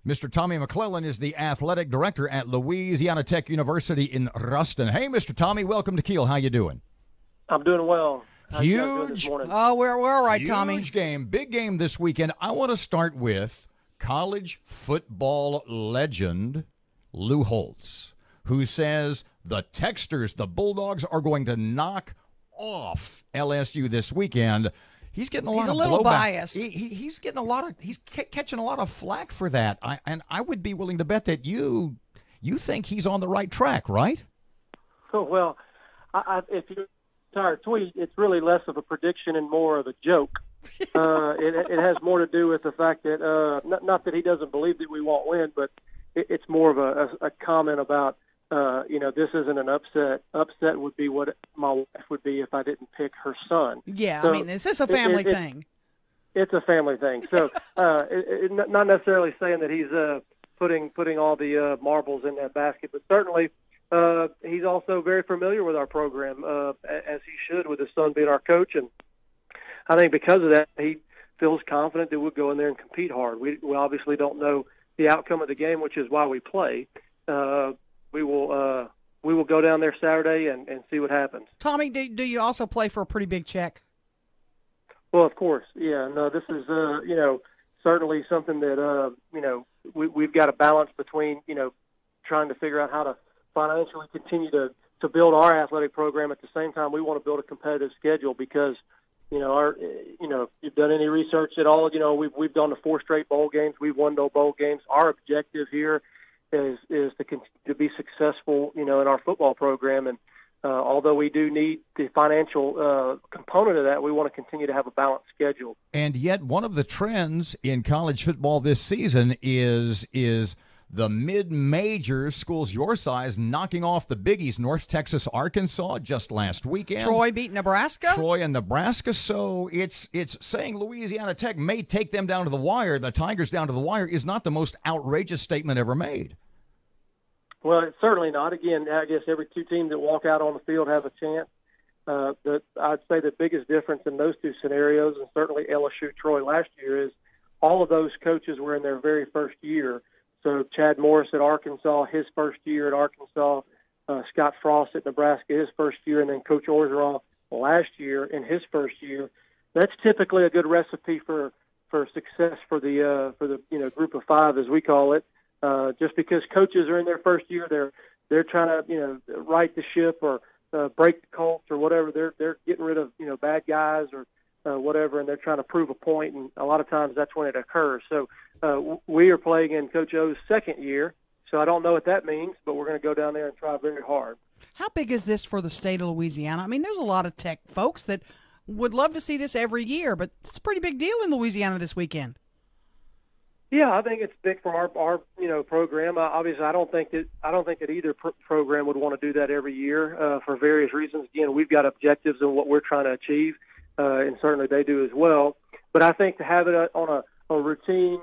Mr. Tommy McClelland is the athletic director at Louisiana Tech University in Ruston. Hey, Mr. Tommy, welcome to KEEL. How you doing? I'm doing well. How you guys doing this Huge. morning? Oh, we're all right, Tommy. Huge game, big game this weekend. I want to start with college football legend Lou Holtz, who says the Techsters, the Bulldogs, are going to knock off LSU this weekend. He's getting He's a of little blowback. biased. He's getting he's catching a lot of flack for that. And I would be willing to bet that you think he's on the right track, right? Oh, well, if you entire tweet, it's really less of a prediction and more of a joke. It has more to do with the fact that not that he doesn't believe that we won't win, but it's more of a comment about this isn't an upset. Upset would be what my wife would be if I didn't pick her son. Yeah, so I mean, this is a family thing. It's a family thing. So not necessarily saying that he's putting all the marbles in that basket, but certainly he's also very familiar with our program, as he should, with his son being our coach. And I think because of that, he feels confident that we'll go in there and compete hard. We obviously don't know the outcome of the game, which is why we play. We will go down there Saturday and see what happens. Tommy, do you also play for a pretty big check? Well, of course, yeah. No, this is certainly something that we've got a balance between trying to figure out how to financially continue to build our athletic program. At the same time, we want to build a competitive schedule because if you've done any research at all, we've gone to 4 straight bowl games. We've won no bowl games. Our objective here is to be successful, in our football program. And although we do need the financial component of that, we want to continue to have a balanced schedule. And yet one of the trends in college football this season is the mid-major schools your size knocking off the biggies. North Texas, Arkansas just last weekend. Troy beat Nebraska. Troy and Nebraska. So it's saying Louisiana Tech may take them down to the wire, the Tigers down to the wire, is not the most outrageous statement ever made. Well, it's certainly not. Again, I guess every 2 teams that walk out on the field have a chance. I'd say the biggest difference in those 2 scenarios, and certainly LSU Troy last year, is all of those coaches were in their very first year. So Chad Morris at Arkansas, his first year at Arkansas, Scott Frost at Nebraska, his first year, and then Coach Orgeron last year in his first year. That's typically a good recipe for success for the group of 5, as we call it. Just because coaches are in their first year, they're trying to right the ship or break the cult or whatever. They're getting rid of bad guys or whatever, and they're trying to prove a point. And a lot of times that's when it occurs. So we are playing in Coach O's second year. So I don't know what that means, but we're going to go down there and try very hard. How big is this for the state of Louisiana? I mean, there's a lot of Tech folks that would love to see this every year, but it's a pretty big deal in Louisiana this weekend. Yeah, I think it's big for our program. Obviously, I don't think that either program would want to do that every year for various reasons. Again, we've got objectives in what we're trying to achieve, and certainly they do as well. But I think to have it on a routine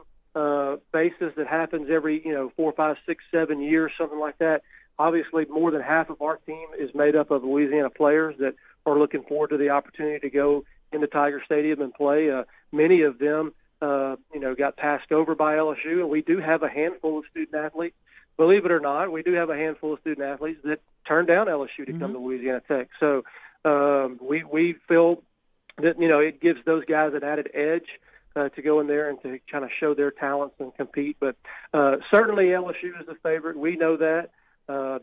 basis that happens every 4, 5, 6, 7 years, something like that. Obviously, more than half of our team is made up of Louisiana players that are looking forward to the opportunity to go into Tiger Stadium and play. Many of them got passed over by LSU, and we do have a handful of student athletes. Believe it or not, we do have a handful of student athletes that turned down LSU to come to Louisiana Tech. So we feel that it gives those guys an added edge to go in there and to kind of show their talents and compete. But certainly LSU is the favorite. We know that.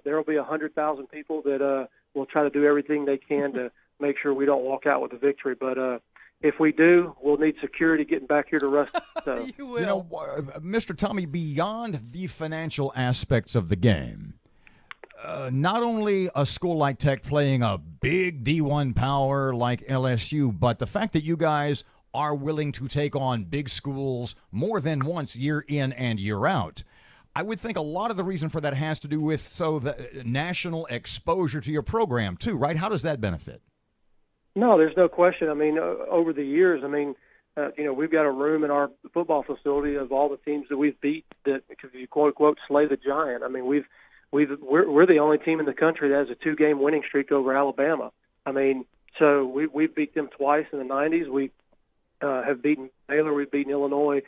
There will be 100,000 people that will try to do everything they can to make sure we don't walk out with a victory. But if we do, we'll need security getting back here to Ruston. So. You will. Mr. Tommy, beyond the financial aspects of the game, not only a school like Tech playing a big D1 power like LSU, but the fact that you guys are willing to take on big schools more than once, year in and year out. I would think a lot of the reason for that has to do with the national exposure to your program too, right? How does that benefit? No, there's no question. I mean, over the years, we've got a room in our football facility of all the teams that we've beat that, if you quote unquote, slay the giant. I mean, we're the only team in the country that has a 2-game winning streak over Alabama. I mean, so we've beat them twice in the 90s. We have beaten Baylor. We've beaten Illinois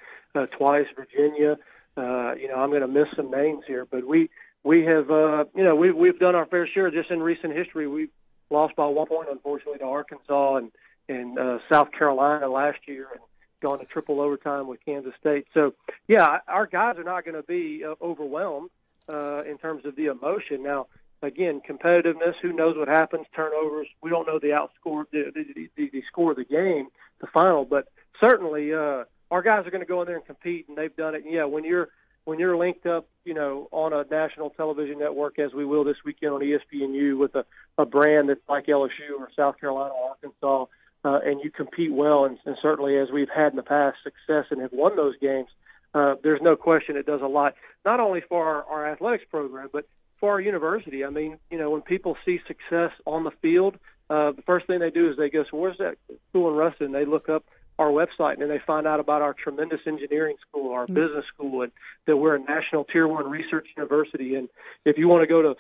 twice, Virginia. I'm going to miss some names here, but we have, we've done our fair share. Just in recent history, we've lost by 1 point, unfortunately, to Arkansas and South Carolina last year, and gone to triple overtime with Kansas State. So, yeah, our guys are not going to be overwhelmed in terms of the emotion. Now, again, competitiveness, who knows what happens, turnovers. We don't know the score of the game, the final, but certainly our guys are going to go in there and compete, and they've done it. And, yeah, when you're linked up, on a national television network, as we will this weekend on ESPNU, with a brand that's like LSU or South Carolina or Arkansas, and you compete well, and certainly as we've had in the past, success and have won those games, there's no question it does a lot, not only for our athletics program, but for our university. I mean, when people see success on the field, the first thing they do is they go, so where's that school in Ruston? And they look up our website, and then they find out about our tremendous engineering school, our business school, and that we're a national Tier 1 research university. And if you want to go to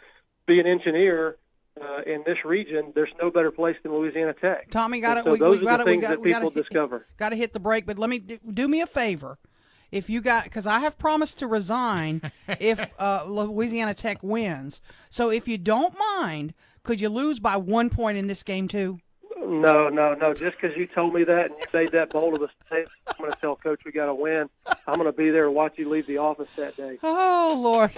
be an engineer in this region, there's no better place than Louisiana Tech. Tommy, those are the things that people discover. Got to hit the break, but let me do me a favor. If you because I have promised to resign if Louisiana Tech wins. So if you don't mind, could you lose by 1 point in this game too? No. Just because you told me that and you made that bold of a statement, I'm going to tell Coach we got to win. I'm going to be there and watch you leave the office that day. Oh, Lord.